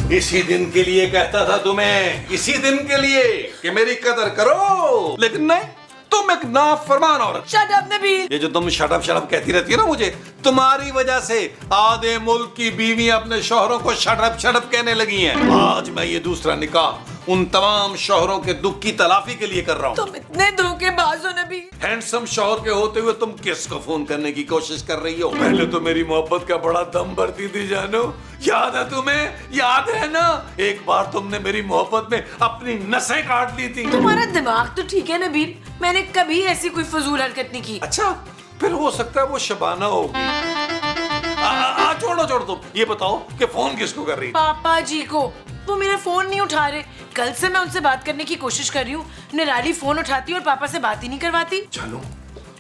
इसी दिन के लिए कहता था तुम्हें, इसी दिन के लिए कि मेरी कदर करो, लेकिन नहीं, तुम एक नाफरमान औरत। Shut up Nabeel. ये जो तुम शट अप कहती रहती है ना मुझे, तुम्हारी वजह से आधे मुल्क की बीवी अपने शौहरों को शट अप कहने लगी हैं। आज मैं ये दूसरा निकाह उन तमाम शौहरों के दुख की तलाफी के लिए कर रहा हूँ। तुम इतने धोखेबाज हो नबील। हैंडसम शौहर के होते हुए तुम किसको फोन करने की कोशिश कर रही हो? पहले तो मेरी मोहब्बत का बड़ा दम भरती थी जानो, याद है तुम्हें? याद है ना, एक बार तुमने मेरी मोहब्बत में अपनी नसें काट ली थी। तुम्हारा दिमाग तो ठीक है नबील, मैंने कभी ऐसी कोई फजूल हरकत नहीं की। अच्छा, फिर हो सकता है वो शबाना होगी। छोड़ो तुम ये बताओ कि फोन किसको कर रही? पापा जी को। वो मेरा फोन नहीं उठा रहे। कल से मैं उनसे बात करने की कोशिश कर रही हूँ, निराली फोन उठाती और पापा से बात ही नहीं करवाती। चलो,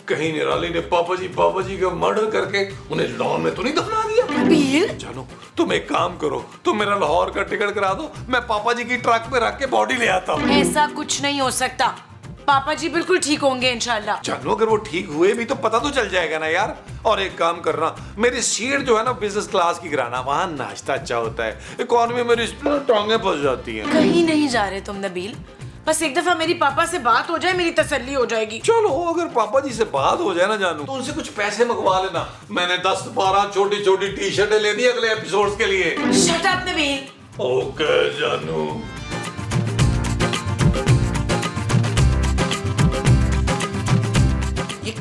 कहीं निराली ने पापा जी का मर्डर करके उन्हें लॉन में तो नहीं दफना दिया? नबील, चलो तुम एक काम करो, तुम मेरा लाहौर का टिकट करा दो, मैं पापा जी की ट्रक में रख के बॉडी ले आता हूँ। ऐसा कुछ नहीं हो सकता, पापा जी बिल्कुल ठीक होंगे इंशाल्लाह। चलो, अगर वो ठीक हुए भी तो पता तो चल जाएगा ना यार। और एक काम करना, मेरी सीट जो है ना बिजनेस क्लास की कराना, वहाँ नाश्ता अच्छा होता है। इकोनॉमी में मेरी टांगें फंस जाती हैं। कहीं नहीं जा रहे तुम नबील, बस एक दफा मेरी पापा से बात हो जाए, मेरी तसल्ली हो जाएगी। चलो, अगर पापा जी से बात हो जाए ना जानू, तो उनसे कुछ पैसे मंगवा लेना। मैंने 10-12 छोटी टी शर्टें ले दी अगले एपिसोड के लिए। Shut up Nabeel. ओके जानू।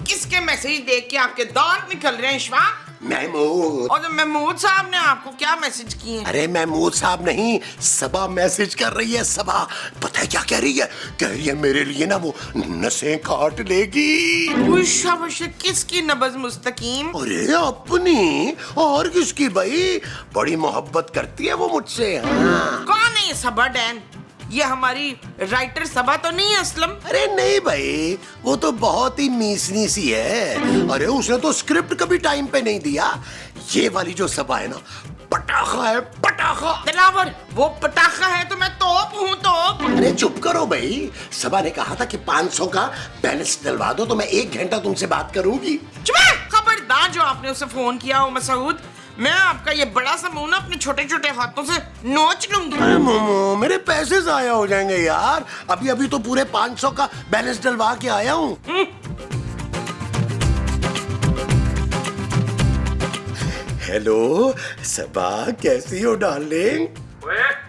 किसके मैसेज देख के आपके दांत निकल रहे हैं इशफाक? महमूद। और महमूद साहब ने आपको क्या मैसेज किए? अरे महमूद साहब नहीं, सबा मैसेज कर रही है। सबा पता है क्या कह रही है? कह रही है मेरे लिए ना वो नसें काट लेगी। शाबाश, किसकी नब्ज मुस्तकीम? अरे अपनी, और किसकी भाई? बड़ी मोहब्बत करती है वो मुझसे। हाँ। कौन है ये सबा डैन? ये हमारी राइटर सबा तो नहीं है असलम? अरे नहीं भाई, वो तो बहुत ही मीसनी सी है। अरे उसने तो स्क्रिप्ट कभी टाइम पे नहीं दिया। ये वाली जो सबा है ना, पटाखा है, पटाखा। दिलावर, वो पटाखा है तो मैं तोप हूँ, तोप। अरे चुप करो भाई। सबा ने कहा था कि 500 का बैलेंस डलवा दो तो मैं 1 घंटा तुमसे बात करूंगी। चुप! खबरदार जो आपने उसे फोन किया हो मसूद, मैं आपका ये बड़ा सा मुंह ना अपने छोटे छोटे हाथों से नोच लूंगी। अरे मोमो, मेरे पैसे जाया हो जाएंगे यार। अभी तो पूरे 500 का बैलेंस डलवा के आया हूँ। हेलो सबा, कैसी हो डार्लिंग?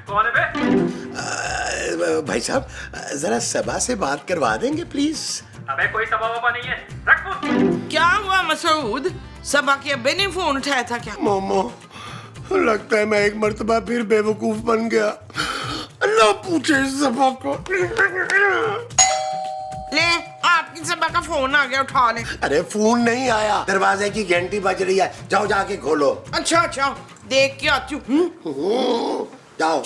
कौन है बे? भाई साहब, जरा सबा से बात करवा देंगे प्लीज? अबे कोई सबा वबा नहीं है, रख फोन। क्या हुआ मसूद? सबा के अब्बे ने फोन उठाया था क्या? मोमो, लगता है मैं एक मर्तबा फिर बेवकूफ बन गया। अल्लाह पूछे सबा को। ले, आपकी सबा का फोन आ गया, उठा ले। अरे फोन नहीं आया, दरवाजे की घंटी बज रही है। जाओ जाके खोलो। अच्छा, देख के आती हूँ। जाओ।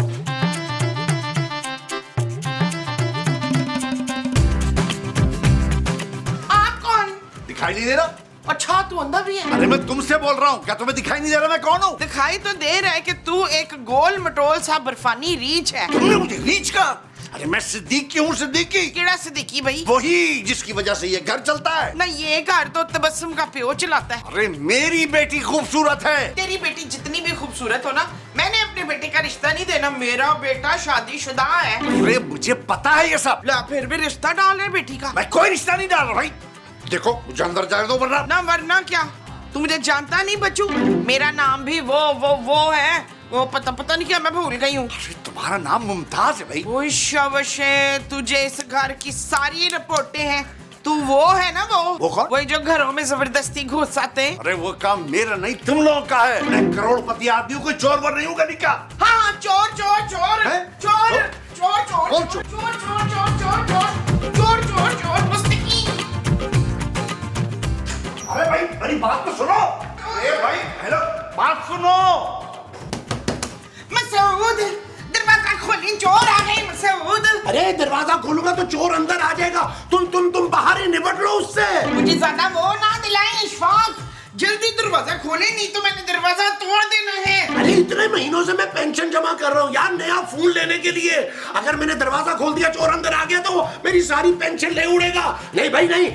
आप कौन? दिखाई नहीं दे रहा? अच्छा, तू अंधा भी है? अरे मैं तुमसे बोल रहा हूँ, क्या तुम्हें दिखाई नहीं दे रहा मैं कौन हूँ? दिखाई तो दे रहा है कि तू एक गोल मटोल सा बर्फानी रीछ है। तुमने मुझे रीच का? अरे मैं सिद्दीकी हूँ, सिद्दीकी। केड़ा सिद्दीकी भाई? वही जिसकी वजह से ये घर चलता है। ना, ये घर तो तबस्सुम का प्यो चलाता है। अरे मेरी बेटी खूबसूरत है। तेरी बेटी जितनी भी खूबसूरत हो ना, मैंने अपने बेटे का रिश्ता नहीं देना। मेरा बेटा शादीशुदा है। अरे मुझे पता है ये सब। ला, फिर भी रिश्ता डाल रहे बेटी का। मैं कोई रिश्ता नहीं डाल रहा भाई। देखो, मुझे अंदर जाने दो वरना। ना, वरना क्या? तू मुझे जानता नहीं बच्चू? मेरा नाम भी वो है। वो पता नहीं क्या, मैं भूल गई हूँ। अरे तुम्हारा नाम मुमताज है भाई। वो शाबाशे, तुझे इस घर की सारी रिपोर्टें हैं। तू वो है ना, वो कौन? वही जो घरों में जबरदस्ती घुस आते हैं। अरे वो काम मेरा नहीं, तुम लोगों का है। मैं करोड़पति आदमी हूँ, कोई चोर वर नहीं हूँ कभी का। हाँ, चोर चोर चोर हैं? चोर चोर चोर कौन चोर चोर? चोर चोर चोर चोर चोर चोर चोर मुस्तकीम। अरे भाई, मेरी बात तो सुनो। अरे भाई, हेलो, बात सुनो। मसूद, दरवाजा खोली, चोर आ गए मसूद। अरे दरवाजा खोलूंगा तो चोर अंदर आ जाएगा। तुम बाहर ही निपट लो उससे। मुझे ज्यादा वो ना दिलाएं इशफाक। जल्दी दरवाजा खोले, नहीं तो मैंने दरवाजा तोड़ देना है। अरे इतने महीनों से मैं पेंशन जमा कर रहा हूँ यार, नया फोन लेने के लिए। अगर मैंने दरवाजा खोल दिया, चोर अंदर आ गया तो वो मेरी सारी पेंशन ले उड़ेगा। नहीं भाई नहीं,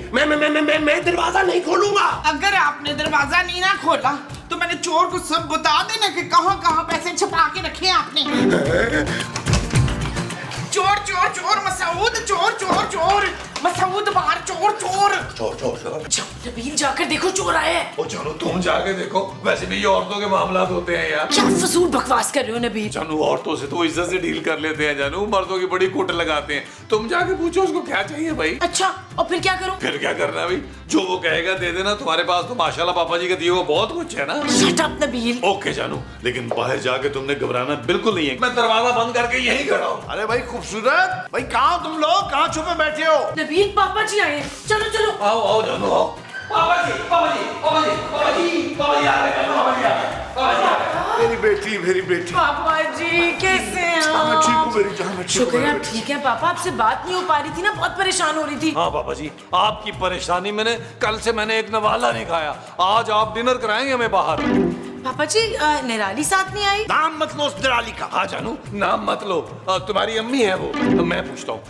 मैं दरवाजा नहीं खोलूंगा। अगर आपने दरवाजा नहीं ना खोला तो मैंने चोर को सब बता देना कि कहाँ कहाँ पैसे छुपा के रखे आपने। आपने? चोर चोर चोर मसूद, चोर चोर चोर मसूद, बाहर चोर चोर। जाओ नबील, जाकर देखो चोर आया है। ओ चलो तुम जाके देखो, वैसे भी ये औरतों के मामला होते हैं यार। क्या फजूल बकवास कर रहे हो नबील? जानू औरतों से तो इज्जत से डील कर लेते हैं जानू, मर्दों की बड़ी कुट लगाते हैं। तुम जाके पूछो उसको क्या चाहिए भाई। अच्छा, और फिर क्या करूं? फिर क्या करना है भाई, जो वो कहेगा दे देना। तुम्हारे पास तो माशाल्लाह पापा जी का दिया हुआ बहुत कुछ है ना। Shut up Nabeel. ओके जानू, लेकिन बाहर जाके तुमने घबराना बिल्कुल नहीं है। मैं दरवाजा बंद करके यहीं खड़ा हूँ। अरे भाई खूबसूरत भाई, कहाँ तुम लोग, कहाँ छुपे बैठे हो? नबील, पापा जी आए हैं। चलो चलो। आओ आओ जानू आओ। पापा जी पापा जी पापा जी पापा जी पापा जी आ गए, पापा जी आ गए, पापा जी आ गए। मेरी बेटी, मेरी बेटी। पापा जी कैसे हैं मैं ठीक हूँ आप? मेरी जान, मैं ठीक हूँ शुक्र है मेरी आप बेटी। ठीक है पापा। आपसे बात नहीं हो पा रही थी ना, बहुत परेशान हो रही थी। हाँ पापा जी, आपकी परेशानी कल से मैंने एक नवाला नहीं खाया। आज आप डिनर कराएंगे हमें बाहर। पापा जी, निराली साथ नहीं आई? नाम मत लो उस निराली का। हाँ जानू, नाम मत लो। तुम्हारी अम्मी है वो। मैं पूछता हूँ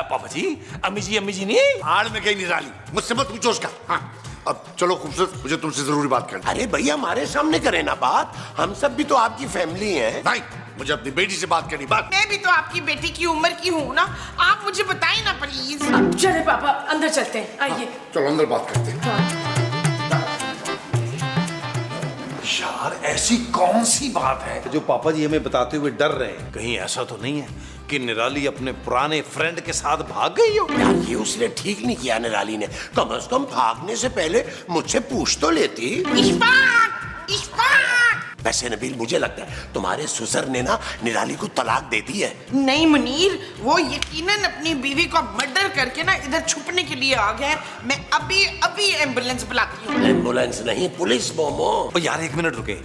पापा जी, अम्मी जी नहीं? आड़ में गई निराली, मुझसे मत पूछो उसका। हाँ अब चलो खूबसूरत, मुझे तुमसे जरूरी बात करनी। अरे भैया हमारे सामने करें ना बात, हम सब भी तो आपकी फैमिली हैं। नहीं, मुझे अपनी बेटी से बात करनी। बात मैं भी तो आपकी बेटी की उम्र की हूँ ना, आप मुझे बताएं ना प्लीज। चले पापा, अंदर चलते हैं, आइए। चलो अंदर बात करते हैं। यार ऐसी कौन सी बात है जो पापा जी हमें बताते हुए डर रहे हैं? कहीं ऐसा तो नहीं है कि निराली अपने पुराने फ्रेंड के साथ भाग गई हो? यार ये उसने ठीक नहीं किया निराली ने, कम से कम भागने से पहले मुझसे पूछ तो लेती। इश्फाक, इश्फाक। वैसे नबील मुझे लगता है तुम्हारे ससुर ने ना निराली को तलाक दे दी है। नहीं मुनीर, वो यकीनन अपनी बीवी को मर्डर करके ना इधर छुपने के लिए आ गया है। मैं अभी अभी एम्बुलेंस बुलाती हूँ। एम्बुलेंस नहीं, पुलिस मोमो। ओ यार एक मिनट रुके,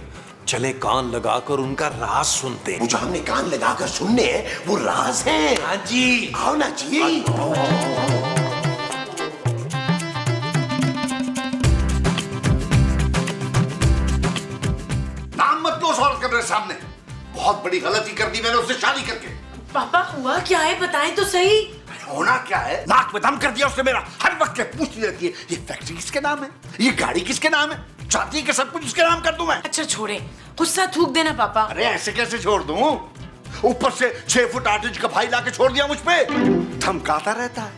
चले कान लगाकर उनका राज सुनते हैं। वो जो हमने कान लगाकर सुनने हैं वो राज है। हाँ जी, आओ ना जी। नाम मत लो उस औरत के मेरे सामने। बहुत बड़ी गलती कर दी मैंने उससे शादी करके। पापा हुआ क्या है, बताएं तो सही। होना क्या है, नाक में दम कर दिया उसने मेरा। हर वक्त पूछती रहती है ये फैक्ट्री किसके नाम है, ये गाड़ी किसके नाम है, चाहती है कि सब कुछ उसके नाम कर दूं मैं। अच्छा छोड़े, गुस्सा थूक देना पापा। अरे ऐसे कैसे छोड़ दूं, ऊपर से 6 फुट 8 इंच का भाई लाके छोड़ दिया मुझ पे। धमकाता रहता है,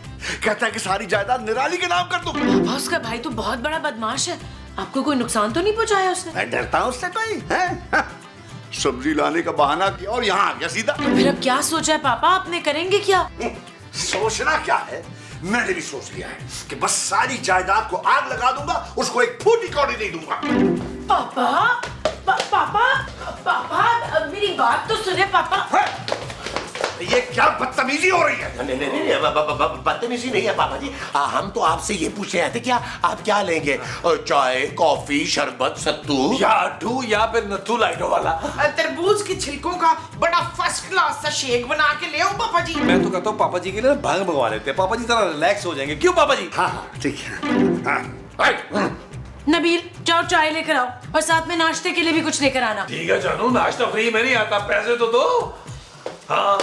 कहता है कि सारी जायदाद निराली के नाम कर दूं। पापा उसका भाई तो बहुत बड़ा बदमाश है, आपको कोई नुकसान तो नहीं पहुंचाया उसने? मैं डरता हूं उससे कोई है? सब्जी लाने का बहाना किया और यहाँ आ गया सीधा। तो फिर अब क्या सोचा है पापा, आपने करेंगे क्या? सोचना क्या है, मैंने भी सोच लिया है कि बस सारी जायदाद को आग लगा दूंगा, उसको एक फूटी कौड़ी नहीं दूंगा। पापा पापा पापा मेरी बात तो सुने पापा। ये क्या बदतमीजी हो रही है? नहीं नहीं नहीं, बदतमीजी नहीं है पापा जी। हम तो आपसे ये पूछ रहे थे, क्या आप क्या लेंगे? चाय, कॉफी, शरबत, सत्तू या अट्ठू या फिर नत्थू लाइटो वाला। तरबूज के छिलकों का बड़ा फर्स्ट क्लास सा शेक बना के ले आओ पापा जी। मैं तो कहता हूँ पापा जी के लिए भांग मंगवा लेते हैं, पापा जी थोड़ा रिलैक्स हो जाएंगे। क्यों पापा जी? हाँ हाँ ठीक है। नबील जाओ चाय लेकर आओ और साथ में नाश्ते के लिए भी कुछ लेकर आना। ठीक है जानू, नाश्ता फ्री में नहीं आता, पैसे तो दो। हाँ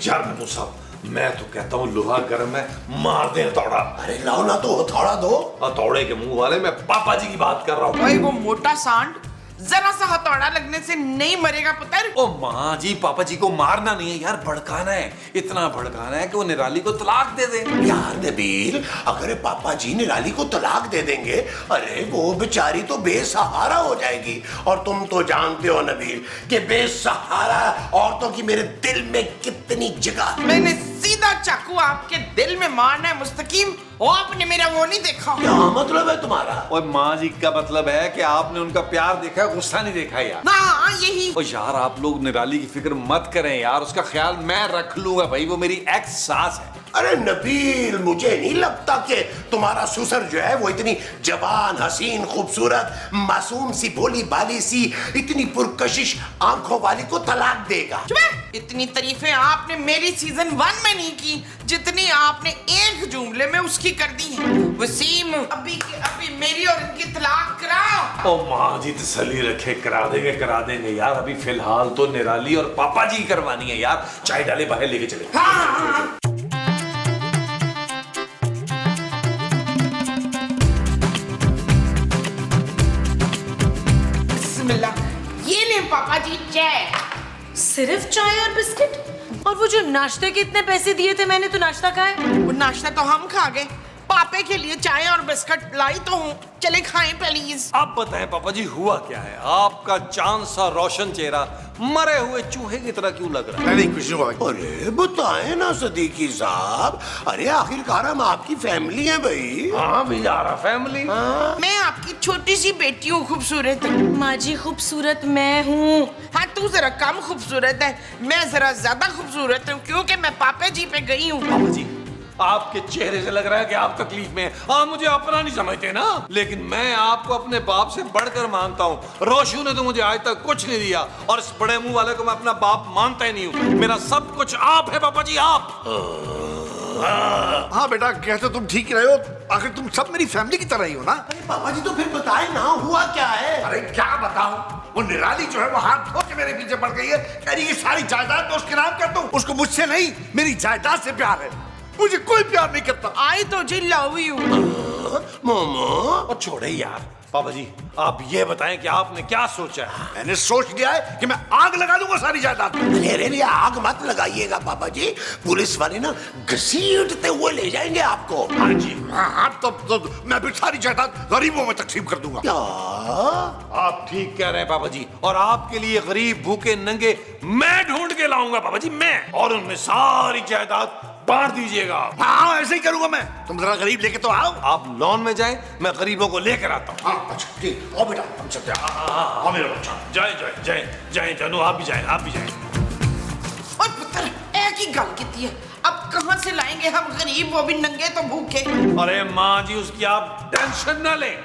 यार मैं साहब, मैं तो कहता हूँ लोहा गर्म है, मार दे हथौड़ा। अरे लाओ ना तो हथौड़ा दो। हथौड़े के मुंह वाले, मैं पापा जी की बात कर रहा हूँ। भाई वो मोटा सांड जरा सा हथौड़ा लगने से नहीं मरेगा पुत्र। ओ माँ जी, पापा जी को मारना नहीं है यार, भड़काना है। इतना भड़काना है कि वो निराली को तलाक दे दे। यार नबील, अगर पापा जी निराली को तलाक दे देंगे, अरे वो बेचारी तो बेसहारा हो जाएगी। और तुम तो जानते हो नबील कि बेसहारा औरतों की मेरे दिल में कितनी जगह है। मैंने सीधा चाकू आपके दिल में मारना है मुस्तकीम, वो आपने मेरा वो नहीं देखा। क्या मतलब है तुम्हारा? और माँ जी का मतलब है कि आपने उनका प्यार देखा, गुस्सा नहीं देखा यार। हाँ यही। और यार आप लोग निराली की फिक्र मत करें यार, उसका ख्याल मैं रख लूंगा भाई, वो मेरी एक्स सास है। अरे नबील, मुझे नहीं लगता कि तुम्हारा ससुर जो है वो इतनी जवान, हसीन, खूबसूरत, मासूम सी, भोली भाली सी, इतनी पुरकशिश आंखों वाली को तलाक देगा। इतनी तारीफें आपने मेरी सीजन 1 में नहीं की जितनी आपने एक जुमले में उसकी कर दी है। वसीम, अभी के अभी मेरी और इनकी तलाक कराओ। ओ माँ जी तसल्ली रखे, करा देंगे यार। अभी फिलहाल तो निराली और पापा जी की करवानी है यार। चाय डाले, बाहर लेके चले। हाँ। बिस्मिल्लाह। ये ले पापा जी चाय। सिर्फ चाय और बिस्किट? और वो जो नाश्ते के इतने पैसे दिए थे मैंने, तो नाश्ता कहाँ है? वो नाश्ता तो हम खा गए, पापे के लिए चाय और बिस्किट लाई तो हूँ, चले खाएं प्लीज। आप बताएं पापा जी हुआ क्या है? आपका चांद सा रोशन चेहरा मरे हुए चूहे की तरह क्यों लग रहा है? नहीं कुछ नहीं हुआ। अरे बताएं ना सदीकी साहब, अरे आखिरकार हम आपकी फैमिली हैं भाई। हाँ भी यार फैमिली। मैं आपकी छोटी सी बेटी हूँ खूबसूरत। माँ जी खूबसूरत मैं हूँ। हाँ तू जरा कम खूबसूरत है, मैं जरा ज्यादा खूबसूरत हूँ क्योंकि मैं पापा जी पे गई हूँ। पापा जी आपके चेहरे से लग रहा है कि आप तकलीफ में हैं। आप मुझे अपना नहीं समझते ना, लेकिन मैं आपको अपने बाप से बढ़कर मानता हूँ। रोशू ने तो मुझे आज तक कुछ नहीं दिया और इस बड़े मुंह वाले को मैं अपना बाप मानता ही नहीं हूँ। मेरा सब कुछ आप है पापा जी, आप। हाँ बेटा, कहते तुम ठीक ही रहे हो, आखिर तुम सब मेरी फैमिली की तरह ही हो ना। अरे पापा जी तो फिर बताएं ना हुआ क्या है? अरे क्या बताऊं, वो निराली जो है वो हाथ धो के मेरे पीछे पड़ गई है, कह रही है सारी जायदाद तो उसके नाम कर दूं। उसको मुझसे नहीं, मेरी जायदाद से प्यार है, मुझे कोई प्यार नहीं करता। आई तो जी लव यू। मोमो और छोड़े यार पापा जी, आप ये बताएं कि आपने क्या सोचा है? मैंने सोच लिया है कि मैं आग लगा दूंगा सारी जायदाद में। अरे आग मत लगाइएगा पापा जी, पुलिस वाले ना घसीटते हुए ले जाएंगे आपको। हाँ जी, हाँ तो मैं भी सारी जायदाद गरीबों में तकसीम कर दूंगा। क्या? आप ठीक कह रहे हैं पापा जी, और आपके लिए गरीब भूखे नंगे मैं ढूंढ के लाऊंगा पापा जी, मैं, और उनमें सारी जायदाद बांट दीजिएगा। हाँ ऐसे ही करूंगा मैं, तुम जरा गरीब लेके तो आओ। आप लॉन में जाएं, मैं गरीबों को लेकर आता हूँ। हाँ अच्छा ठीक, आओ बेटा हम चलते हैं। हाँ मेरा बच्चा। जाए जाए जाए जाए जानू, आप भी जाए, आप भी जाए। और पुत्र एक ही गल की है, अब कहाँ से लाएंगे हम गरीब, वो भी नंगे तो भूखे। अरे माँ जी उसकी आप टेंशन न लें।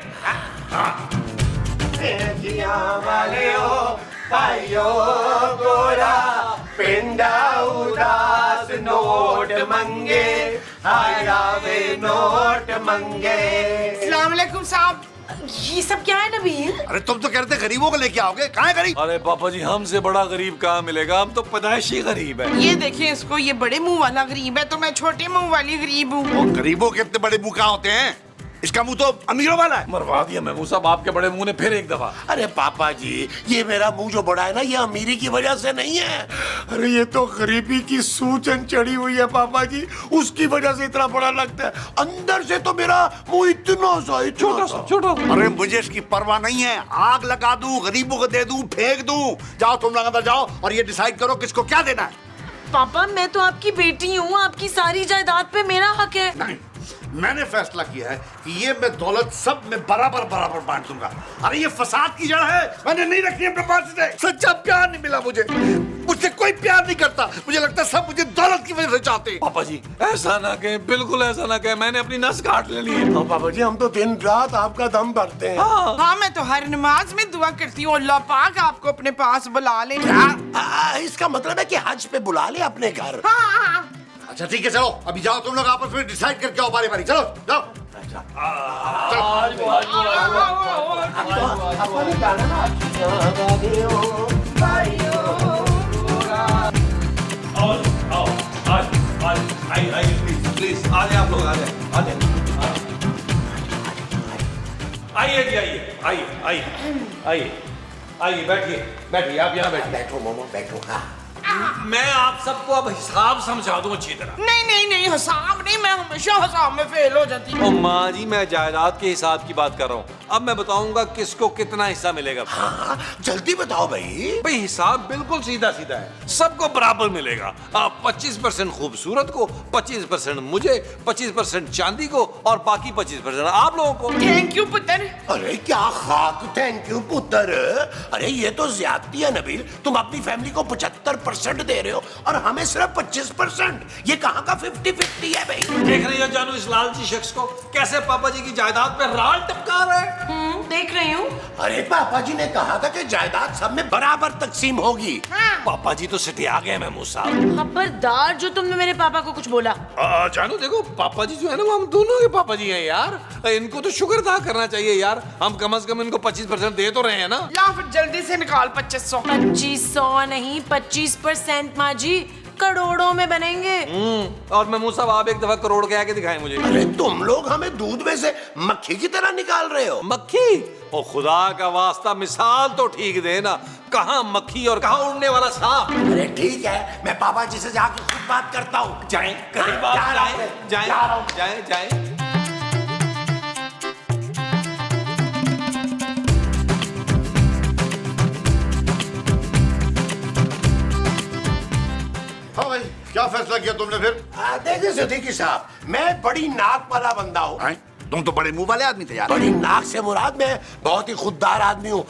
गोरा पिंडा उदास नोट मंगे, आया वे नोट मंगे। अस्सलाम वालेकुम साहब। ये सब क्या है नबील? अरे तुम तो कह रहे थे गरीबों को लेके आओगे, कहाँ है गरीब? अरे पापा जी हमसे बड़ा गरीब कहाँ मिलेगा, हम तो पैदाइशी गरीब है। ये देखिए इसको, ये बड़े मुंह वाला गरीब है तो मैं छोटे मुंह वाली गरीब हूँ। वो गरीबों के इतने बड़े मुंह कहाँ होते हैं, इसका मुंह तो अमीरों वाला है। मरवा दिया महमूद साहब आपके बड़े मुंह ने फिर एक दफा। अरे पापा जी ये मेरा मुंह जो बड़ा है ना, ये अमीरी की वजह से नहीं है, अरे ये तो गरीबी की सूजन चढ़ी हुई है पापा जी, उसकी वजह से इतना बड़ा लगता है। अंदर से तो मेरा मुंह इतना सा छोटा। अरे मुझे इसकी परवाह नहीं है, आग लगा दूं, गरीबों को दे दूं, फेंक दूं। जाओ तुम लोग अंदर जाओ और ये डिसाइड करो किसको क्या देना है। पापा मैं तो आपकी बेटी हूँ, आपकी सारी जायदाद पे मेरा हक है। नहीं, मैंने फैसला किया है कि ये मैं दौलत सब में बराबर बराबर बांट दूंगा। अरे ये फसाद की जड़ है, मैंने नहीं रखी अपने पास से। सच्चा प्यार नहीं मिला मुझे, मुझसे कोई प्यार नहीं करता, मुझे लगता है सब मुझे दौलत की वजह से चाहते हैं। पापा जी ऐसा ना कहें, बिल्कुल ऐसा ना कहें, मैंने अपनी नस काट लेनी है। हाँ पापा जी हम तो दिन रात आपका दम भरते हैं। हाँ मैं तो हर नमाज में दुआ करती हूँ अल्लाह पाक आपको अपने पास बुला ले। इसका मतलब है कि हज पे बुला ले अपने घर। अच्छा ठीक है चलो, अभी जाओ तुम लोग आपस में डिसाइड करके आओ बारी बारी, चलो जाओ। प्लीज आ जाए आप लोग, आ जाए आइए जी, आइए आइए आइए आइए आइए, बैठिए बैठिए, आप यहाँ बैठिए। बैठो मोमो बैठो। हाँ मैं आप सबको अब हिसाब समझा दूं अच्छी तरह। नहीं नहीं नहीं हिसाब नहीं, मैं हमेशा हिसाब में फेल हो जाती हूँ। ओ माँ जी मैं जायदाद के हिसाब की बात कर रहा हूँ। अब मैं बताऊंगा किसको कितना हिस्सा मिलेगा। हाँ जल्दी बताओ भाई। भाई हिसाब बिल्कुल सीधा सीधा है, सबको बराबर मिलेगा। आप 25% खूबसूरत को, 25% मुझे, 25% चांदी को और बाकी 25% आप लोगों को। थैंक यू पुत्र। अरे क्या खाक थैंक यू पुत्र, अरे ये तो ज्यादती है नबील, तुम अपनी फैमिली को 75% दे रहे हो और हमें सिर्फ 25%। ये कहाँ का 50-50 है भाई। देख रही हो जानू इस लालची शख्स को, कैसे पापा जी की जायदाद पे राल टपका रहा है। देख रही हूँ। अरे पापा जी ने कहा था कि जायदाद सब में बराबर तकसीम होगी। पापा जी तो सिटी आ गए महमूद साहब। खबरदार जो तुमने मेरे पापा को कुछ बोला। जानू देखो पापा जी जो है ना वो हम दोनों के पापा जी हैं यार, इनको तो शुक्र अदा करना चाहिए यार, हम कम से कम इनको 25% दे तो रहे हैं ना। ला फिर जल्दी से निकाल 2500। 2500 नहीं 25% माँ जी, करोड़ों में बनेंगे। और महमूद साहब आप एक दफा करोड़ के आके दिखाएं मुझे। अरे तुम लोग हमें दूध में से मक्खी की तरह निकाल रहे हो। मक्खी? और खुदा का वास्ता मिसाल तो ठीक देना, कहाँ मक्खी और कहाँ उड़ने वाला सांप। अरे ठीक है, मैं पापा जी से जाके खुद बात करता हूँ। जाएं करीब आप, जा रहा हूं, जाएं जा रहा हूं। जाएं जाएं। हाँ भाई, क्या फैसला किया तुमने फिर? देखिए सिद्दीकी साहब, मैं बड़ी नाक वाला बंदा हूँ। हैं? तुम तो बड़े मुंह वाले आदमी थे यार। बड़ी नाक से मुराद मैं बहुत ही खुददार आदमी हूँ,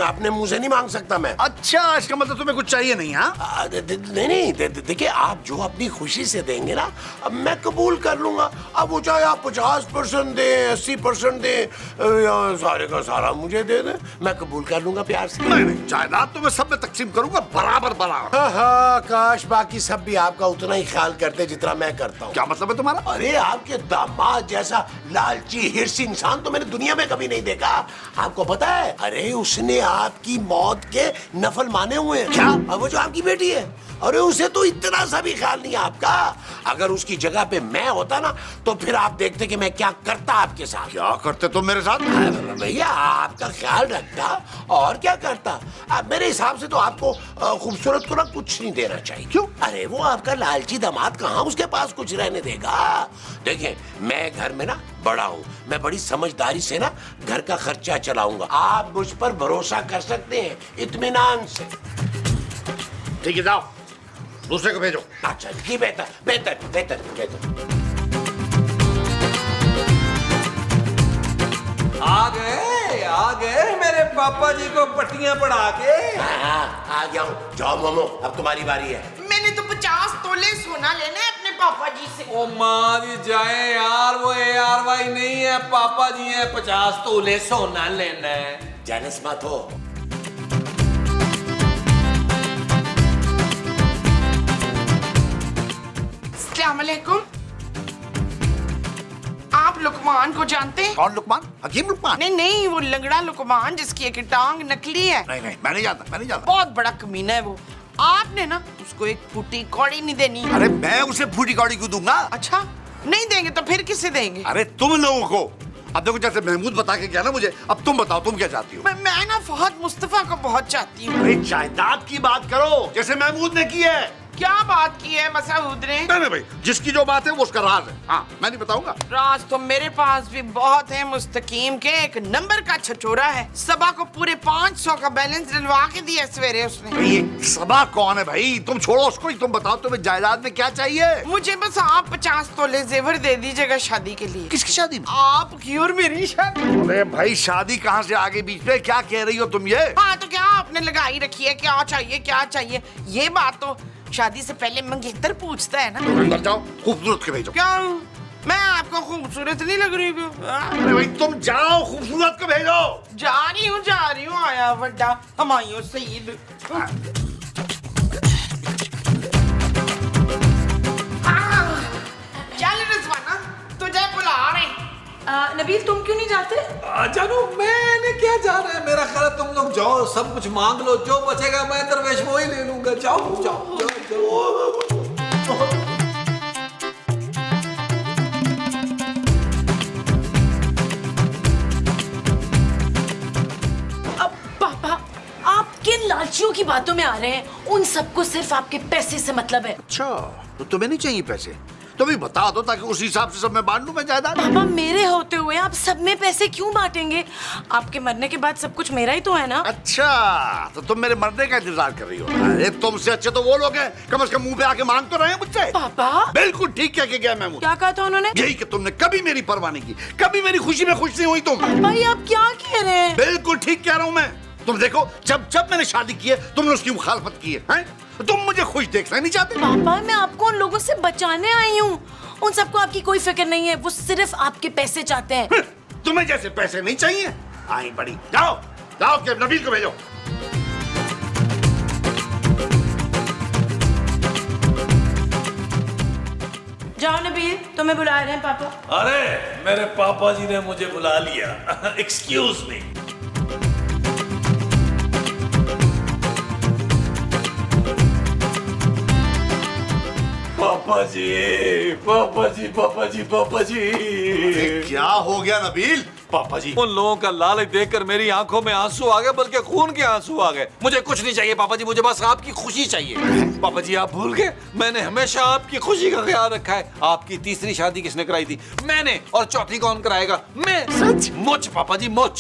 अपने मुंह से नहीं मांग सकता मैं। अच्छा, इसका मतलब तुम्हें कुछ चाहिए नहीं? हाँ, नहीं, देखिए आप जो अपनी खुशी से देंगे ना, अब मैं कबूल कर लूंगा। अब वो चाहे आप 50% दे, 80% दे, या सारे का सारा मुझे दे दे, मैं कबूल कर लूंगा प्यार से। नहीं, जायदाद तो मैं सब में तकसीम करूंगा बराबर बराबर। हाँ, काश बाकी सब भी आपका उतना ही ख्याल करते जितना मैं करता हूँ। क्या मतलब है तुम्हारा? अरे आपके दामाद जैसा लालची हिर्सी इंसान तो मैंने दुनिया में कभी नहीं देखा। आपको पता है, अरे उसने आपकी मौत के नफल माने हुए हैं। क्या? अब वो जो आपकी बेटी है, अरे उसे तो इतना सा भी ख्याल नहीं है आपका। अगर उसकी जगह पे मैं होता ना, तो फिर आप देखते कि मैं क्या करता आपके साथ। क्या करते तुम मेरे साथ? भैया आपका ख्याल रखता और क्या करता। अब मेरे हिसाब से तो आपको खूबसूरत को ना कुछ नहीं देना चाहिए। क्यों? अरे वो आपका लालची दामाद कहाँ उसके पास कुछ रहने देगा। देखिए मैं घर में ना बड़ा हूँ, मैं बड़ी समझदारी से ना घर का खर्चा चलाऊंगा। आप मुझ पर भरोसा कर सकते हैं इत्मीनान से। ठीक है, जाओ दूसरे को भेजो। अच्छा जी, बेहतर बेहतर बेहतर बेहतर। आ गए मेरे पापा जी को पट्टियां पढ़ा के। हाँ, आ गया हूँ। जाओ मोमो, अब तुम्हारी बारी है। मैंने तो 50 तोले सोना लेना है अपने पापा जी से। ओ मारी जाए यार, वो ARY नहीं है, पापा जी है। 50 तोले सोना लेना है। जेलस मत हो। अस्सलाम वालेकुम। आप लुकमान को जानते हैं? कौन लुकमान? हकीम लुकमान? नहीं नहीं, वो लंगड़ा लुकमान जिसकी एक टांग नकली है। नहीं, मैं नहीं जानता, मैं नहीं जानता। बहुत बड़ा कमीना है वो। आपने ना उसको एक फूटी कौड़ी नहीं देनी। अरे मैं उसे फूटी कौड़ी क्यों दूंगा? अच्छा, नहीं देंगे तो फिर किसे देंगे? अरे तुम लोगों को। अब देखो, जैसे महमूद बता के गया ना मुझे, अब तुम बताओ तुम क्या चाहती हो? मैं ना फहद मुस्तफा को बहुत चाहती हूँ। अरे जायदाद की बात करो, जैसे महमूद ने की है। क्या बात की है मसूद ने? नहीं भाई, जिसकी जो बात है वो उसका राज है। हाँ, मैं नहीं बताऊंगा। राज तो मेरे पास भी बहुत है। मुस्तकीम के एक नंबर का छचोरा है। सबा को पूरे 500 का बैलेंस डलवा के दिया सवेरे उसने। ये सबा कौन है भाई? तुम छोड़ो उसको ही, तुम बताओ तुम्हें जायदाद में क्या चाहिए? मुझे बस आप 50 तोले जेवर दे दीजिएगा शादी के लिए। किसकी शादी में? आपकी और मेरी शादी। अरे भाई, शादी कहाँ से आगे बीच में? क्या कह रही हो तुम ये? हाँ तो क्या आपने लगाई रखी है? क्या चाहिए क्या चाहिए? ये बात तो शादी से पहले मंगेतर पूछता है ना। अंदर जाओ, खूबसूरत के भेजो। क्या मैं आपको खूबसूरत नहीं लग रही हूँ? अरे भाई तुम जाओ, खूबसूरत को भेजो। जा रही हूँ। आया बड्डा हमायूं सईद। चल रिजवाना, तुझे बुला रहे हैं। नबील तुम क्यों नहीं जाते? जानो मैंने क्या जाना है, मेरा ख्याल है तुम लोग जाओ, सब कुछ मांग लो, जो बचेगा मैं दरवेश वो ही ले लूंगा। जाओ जाओ जाओ, जाओ। अब पापा आप किन लालचियों की बातों में आ रहे हैं? उन सबको सिर्फ आपके पैसे से मतलब है। अच्छा, तो तुम्हें नहीं चाहिए पैसे? तुम ही बता दो ताकि उस हिसाब से सब मैं बांट लूं मैं जायदाद। पापा मेरे होते हुए आप सब में पैसे क्यों बांटेंगे? आपके मरने के बाद सब कुछ मेरा ही तो है ना। अच्छा, तो तुम मेरे मरने का इंतजार कर रही हो? अरे तुमसे अच्छे तो वो लोग हैं, कम से कम मुंह पे आके मांग तो रहे हैं मुझसे। पापा बिल्कुल ठीक कह के गया मैं। क्या कहा था उन्होंने? यही कि तुमने कभी मेरी परवाह नहीं की, कभी मेरी खुशी में खुश नहीं हुई तुम। पापा ये आप क्या कह रहे हैं? बिल्कुल ठीक कह रहा हूं मैं। तुम देखो, जब मैंने शादी की है तुमने उसकी मुखालफत की है, हैं? तुम मुझे खुश देखना नहीं चाहते। पापा मैं आपको उन लोगों से बचाने आई हूँ। उन सबको आपकी कोई फिक्र नहीं है, वो सिर्फ आपके पैसे चाहते हैं। तुम्हें जैसे पैसे नहीं चाहिए, आई बड़ी। जाओ जाओ के नबील को भेजो। जाओ नबील, तुम्हें बुला रहे हैं पापा। अरे मेरे पापा जी ने मुझे बुला लिया। Excuse me. पापा जी पापा जी पापा जी पापा जी। क्या हो गया नबील? पापा जी, उन लोगों का लालच देखकर मेरी आंखों में आंसू आ गए, बल्कि खून के आंसू आ गए। मुझे कुछ नहीं चाहिए पापा जी, मुझे बस आपकी खुशी चाहिए। पापा जी आप भूल गए, मैंने हमेशा आपकी खुशी का ख्याल रखा है। आपकी तीसरी शादी किसने कराई थी? मैंने। और चौथी कौन कराएगा? मैं। सच? मुझ पापा जी, मुझ।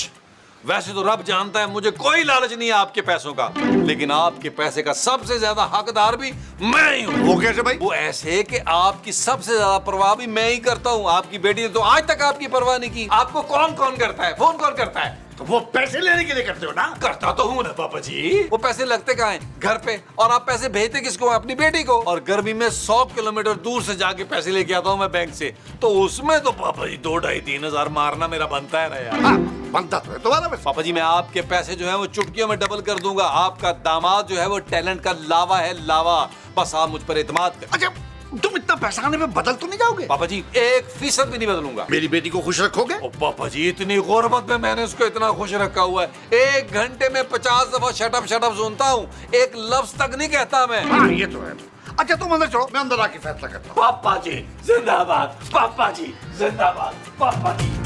वैसे तो रब जानता है मुझे कोई लालच नहीं है आपके पैसों का, लेकिन आपके पैसे का सबसे ज्यादा हकदार भी मैं ही हूँ। वो कैसे भाई? वो ऐसे कि आपकी सबसे ज्यादा परवाह भी मैं ही करता हूँ। आपकी बेटी ने तो आज तक आपकी परवाह नहीं की। आपको कौन कौन करता है, फोन कौन करता है? तो वो पैसे लेने के लिए करते हो ना? करता तो हूँ ना पापा जी। वो पैसे लगते कहाँ हैं? घर पे। और आप पैसे भेजते किसको? अपनी बेटी को। और गर्मी में 100 किलोमीटर दूर से जाके पैसे लेके आता हूँ मैं बैंक से, तो उसमें तो पापा जी 2-2.5-3 हजार मारना मेरा बनता है ना यार। हाँ, बनता तो है तुम्हारा पैसा। पापा जी मैं आपके पैसे जो है वो चुटकियों में डबल कर दूंगा। आपका दामाद जो है वो टैलेंट का लावा है, लावा। बस आप मुझ पर एतमाद करें। अच्छा, तुम इतना पैसा आने में बदल तो नहीं जाओगे? पापा जी 1% भी नहीं बदलूंगा। मेरी बेटी को खुश रखोगे? ओ पापा जी, इतनी गुर्बत में मैंने उसको इतना खुश रखा हुआ है। 1 घंटे में 50 दफा शटअप शटअप सुनता हूँ, एक लफ्ज तक नहीं कहता मैं। हाँ ये तो है। अच्छा तुम अंदर चलो, मैं अंदर आके फैसला करता हूँ। पापा जी जिंदाबाद, पापा जी जिंदाबाद, पापा जी।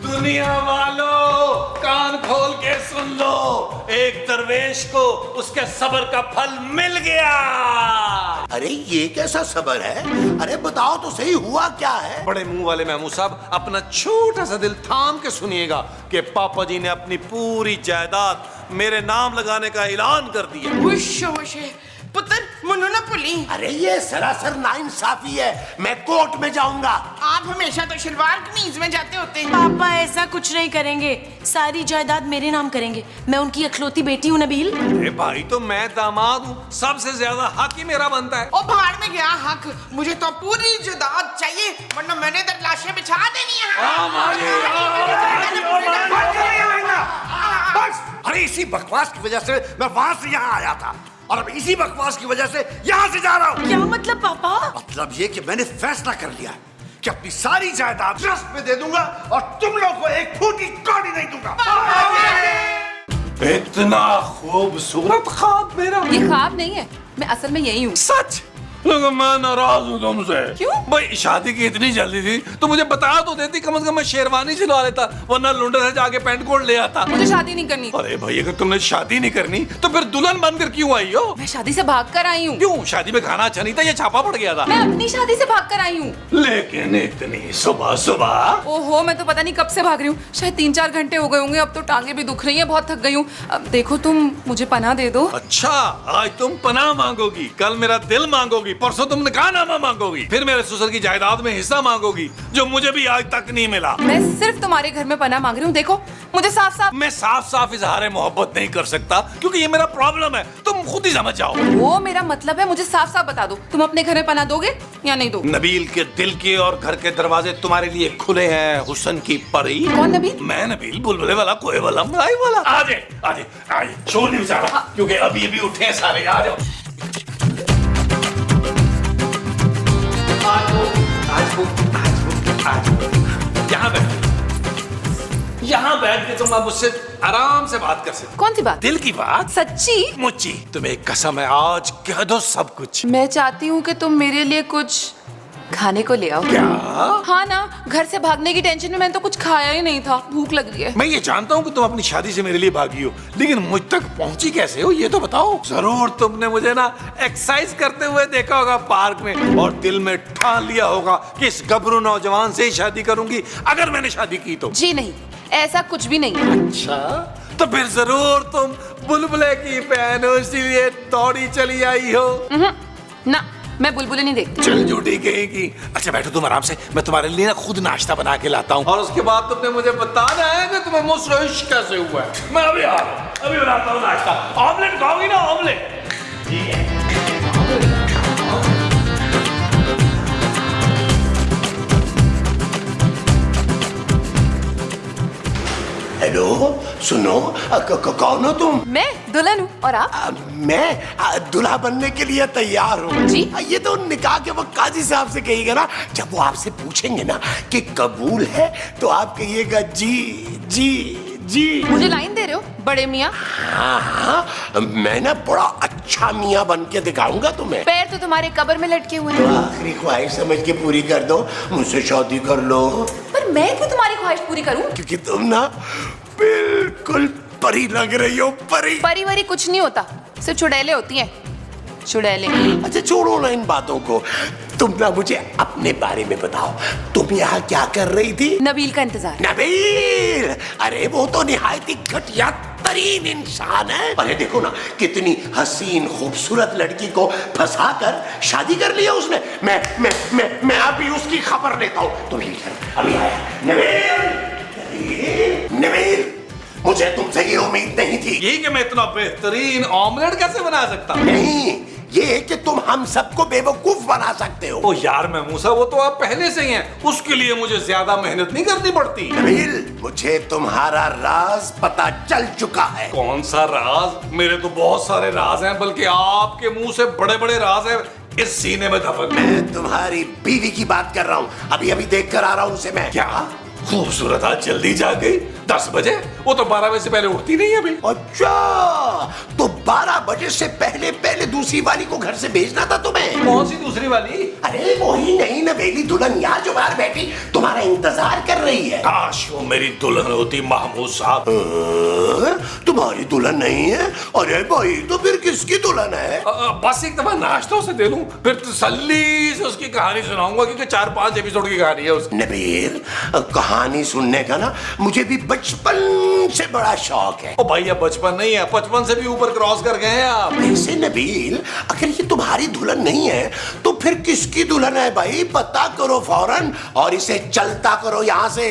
दुनिया वालों कान खोल के सुन लो, एक दरवेश को उसके सब्र का फल मिल गया। अरे ये कैसा सबर है? अरे बताओ तो सही, हुआ क्या है? बड़े मुंह वाले महमूद साहब, अपना छोटा सा दिल थाम के सुनिएगा कि पापा जी ने अपनी पूरी जायदाद मेरे नाम लगाने का ऐलान कर दिया। खुश है पुत्र, मनो ना पुली। अरे ये सरासर नाइंसाफी है। मैं कोर्ट में जाऊंगा। आप हमेशा तो शलवार कमीज में जाते होते हैं। पापा ऐसा कुछ नहीं करेंगे, सारी जायदाद मेरे नाम करेंगे। मैं उनकी इकलौती बेटी हूँ नबील। अरे भाई तो मैं दामाद हूँ, सबसे ज्यादा हक ही मेरा बनता है। ओ भाड़ में गया हक, मुझे तो पूरी जायदाद चाहिए, वरना मैंने इधर लाशें बिछा देनी है। बस, अरे इसी बकवास की वजह से मैं वहां से यहाँ आया था, और अब इसी बकवास की वजह से यहाँ से जा रहा हूँ। क्या मतलब पापा? मतलब ये कि मैंने फैसला कर लिया है कि अपनी सारी जायदाद ट्रस्ट में दे दूंगा, और तुम लोग को एक फूटी कौड़ी नहीं दूंगा। इतना खूबसूरत ख्वाब मेरा। ये ख्वाब नहीं है, मैं असल में यही हूँ। सच? लेकिन मैं नाराज हूँ तुमसे। क्यों? भाई शादी की इतनी जल्दी थी तो मुझे बता तो देती, कम से कम मैं शेरवानी सिलवा लेता, वरना लुंडे से जाके पैंट कोट ले आता। मुझे शादी नहीं करनी। अरे भाई अगर तुमने शादी नहीं करनी तो फिर दुल्हन बनकर क्यों आई हो? मैं शादी से भाग कर आई हूँ। क्यों? शादी में खाना अच्छा नहीं था या छापा पड़ गया था? मैं अपनी शादी से भाग कर आई हूँ। लेकिन इतनी सुबह सुबह? ओहो, मैं तो पता नहीं कब से भाग रही हूँ, शायद 3-4 घंटे हो गए होंगे। अब तो टांगे भी दुख रही हैं, बहुत थक गई हूँ। अब देखो तुम मुझे पनाह दे दो। अच्छा, आज तुम पनाह मांगोगी, कल मेरा दिल मांगोगी, परसों तुम निकाहनामा मांगोगी, फिर मेरे ससुर की जायदाद में हिस्सा मांगोगी, जो मुझे भी आज तक नहीं मिला। मैं सिर्फ तुम्हारे घर में पनाह मांग रही हूँ। देखो मुझे साफ साफ। मैं साफ साफ इजहार मोहब्बत नहीं कर सकता, क्योंकि ये मेरा प्रॉब्लम है, तुम खुद ही समझ जाओ। वो मेरा मतलब है, मुझे साफ साफ बता दो, तुम अपने घर में पनाह दोगे या नहीं दोगे? नबील के दिल के और घर के दरवाजे तुम्हारे लिए खुले हैं, हुस्न की परी। कौन नबील? मैं नबील, बुलबुले वाला, कोए वाला, मलाई वाला। आजे आजे आजे, शोर नहीं मचाना, क्योंकि अभी अभी उठे हैं सारे। आ जाओ। यहाँ बैठ के तुम अब मुझसे आराम से बात कर सकते। कौन सी बात? दिल की बात। सच्ची? मुच्ची, तुम्हें कसम है, आज कह दो सब कुछ। मैं चाहती हूँ कि तुम मेरे लिए कुछ खाने को ले आओ। क्या? हाँ ना, घर से भागने की टेंशन में मैंने तो कुछ खाया ही नहीं था, भूख लग रही है। मैं ये जानता हूँ कि तुम अपनी शादी से मेरे लिए भागी हो, लेकिन मुझ तक पहुंची कैसे हो ये तो बताओ। जरूर तुमने मुझे ना एक्सरसाइज करते हुए देखा होगा पार्क में, और दिल में ठान लिया होगा कि इस गबरू नौजवान से ही शादी करूंगी अगर मैंने शादी की तो। जी नहीं, ऐसा कुछ भी नहीं। अच्छा, तो फिर जरूर तुम बुलबुले की बहन हो, इसीलिए दौड़ी चली आई हो। ना, मैं बुलबुलें नहीं देखती। चल झूठी कहेगी। अच्छा बैठो तुम आराम से, मैं तुम्हारे लिए ना खुद नाश्ता बना के लाता हूँ, और उसके बाद तुमने मुझे बताना है कि तुम्हें मुझसे इश्क कैसे हुआ है। मैं अभी आ रहा हूँ, अभी बनाता हूँ नाश्ता। ऑमलेट खाओगी ना? ऑमलेट ठीक है। हेलो, सुनो, कौन हो तुम? मैं दुल्हन हूँ, और आप? मैं दूल्हा बनने के लिए तैयार हूँ। जी? ये तो निकाह के वक्त काजी साहब से कहिएगा ना, जब वो आपसे पूछेंगे ना कि कबूल है, तो आप कहिएगा जी जी जी। मुझे लाइन दे रहे हो बड़े मियाँ? हाँ हाँ, मैं ना बड़ा अच्छा मियाँ बन के दिखाऊंगा तुम्हें। पैर तो तुम्हारे कब्र में लटके हुए तो हैं। आखिरी ख्वाहिश समझ के पूरी कर दो, मुझसे शादी कर लो। पर मैं क्यों तुम्हारी ख्वाहिश पूरी करूं? क्योंकि तुम ना बिल्कुल परी लग रही हो, परी। परी वरी कुछ नहीं होता, सिर्फ चुड़ैले होती हैं, चुड़ैले। अच्छा छोड़ो ना इन बातों को, तुम ना मुझे अपने बारे में बताओ, तुम यहाँ क्या कर रही थी? नबील का इंतजार। नबील, अरे वो तो निहायत ही घटिया तरीन इंसान है। अरे देखो ना कितनी हसीन खूबसूरत लड़की को फंसा कर शादी कर लिया उसने। मैं अभी उसकी खबर लेता हूँ। तुम अभी आया। नबील, मुझे तुमसे ये उम्मीद नहीं थी। यही कि मैं इतना बेहतरीन ऑमलेट कैसे बना सकता हूँ? नहीं, ये कि तुम हम सबको बेवकूफ बना सकते हो। ओ यार महमूसा, वो तो आप पहले से ही हैं, उसके लिए मुझे ज्यादा मेहनत नहीं करनी पड़ती। नबील, मुझे तुम्हारा राज पता चल चुका है। कौन सा राज? मेरे तो बहुत सारे राज हैं, बल्कि आपके मुंह से बड़े बड़े राज हैं इस सीने में दफन। मैं तुम्हारी बीवी की बात कर रहा हूँ, अभी अभी देख कर आ रहा हूँ उसे मैं। क्या खूबसूरत, आज जल्दी जा गई? 10 बजे? वो तो 12 बजे से पहले उठती नहीं है अभी। अच्छा, तो 12 बजे से पहले पहले दूसरी वाली को घर से भेजना था तुम्हें। कौन सी दूसरी वाली? अरे वही नहीं नवेली दुल्हन यार जो बाहर बैठी तुम्हारा इंतजार कर रही है। काश वो मेरी दुल्हन होती महमूद साहब। तुम्हारी दुल्हन नहीं है? अरे भाई तो फिर किसकी दुल्हन है? बस एक दफा नाश्ता उसे दे लूं, फिर तसल्ली से उसकी कहानी सुनाऊंगा, क्योंकि 4-5 एपिसोड की कहानी है उसकी। नबील, कहानी सुनने का ना मुझे भी बचपन से बड़ा शौक है। ओ भाई, अब बचपन नहीं है, 55 से भी ऊपर क्रॉस कर गए हैं आप। ऐसे नबील, अगर ये तुम्हारी दुल्हन नहीं है तो फिर किसकी दुल्हन है भाई? पता करो फौरन और इसे चलता करो यहाँ से।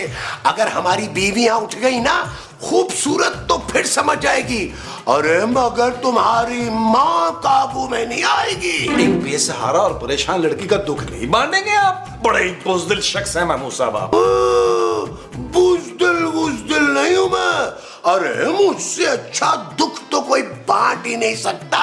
अगर हमारी बीवियां उठ गई ना खूबसूरत तो फिर समझ जाएगी, अरे मगर तुम्हारी माँ काबू में नहीं आएगी। एक बेसहारा और परेशान लड़की का दुख नहीं बांटेंगे आप? बड़े ही बुज़दिल शख्स हैं महमूद साहब आप। बुज़दिल नहीं हूं मैं। अरे मुझसे अच्छा दुख तो कोई बांट ही नहीं सकता।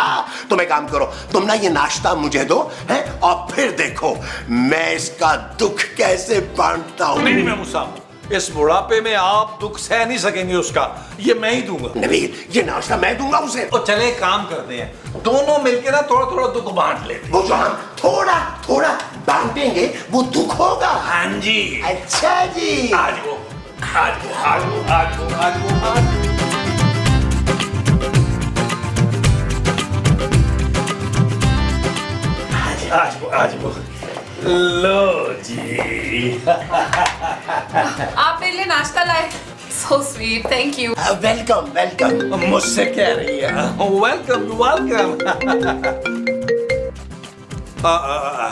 तुम एक काम करो, तुम ना ये नाश्ता मुझे दो हैं, और फिर देखो मैं इसका दुख कैसे बांटता हूँ। नहीं महमूद साहब, इस बुढ़ापे में आप दुख सह नहीं सकेंगे उसका, ये मैं ही दूंगा। नबील, ये नाश्ता मैं दूंगा उसे। तो चले काम करते हैं, दोनों मिलकर ना थोड़ा थोड़ा दुख बांट लेते हैं। वो जो हम थोड़ा थोड़ा बांटेंगे वो दुख होगा। हाँ जी। अच्छा जी। आज वो लो जी। आप मेरे लिए नाश्ता लाए, so sweet, thank you. Welcome welcome. मुझसे कह रही है वेलकम वेलकम।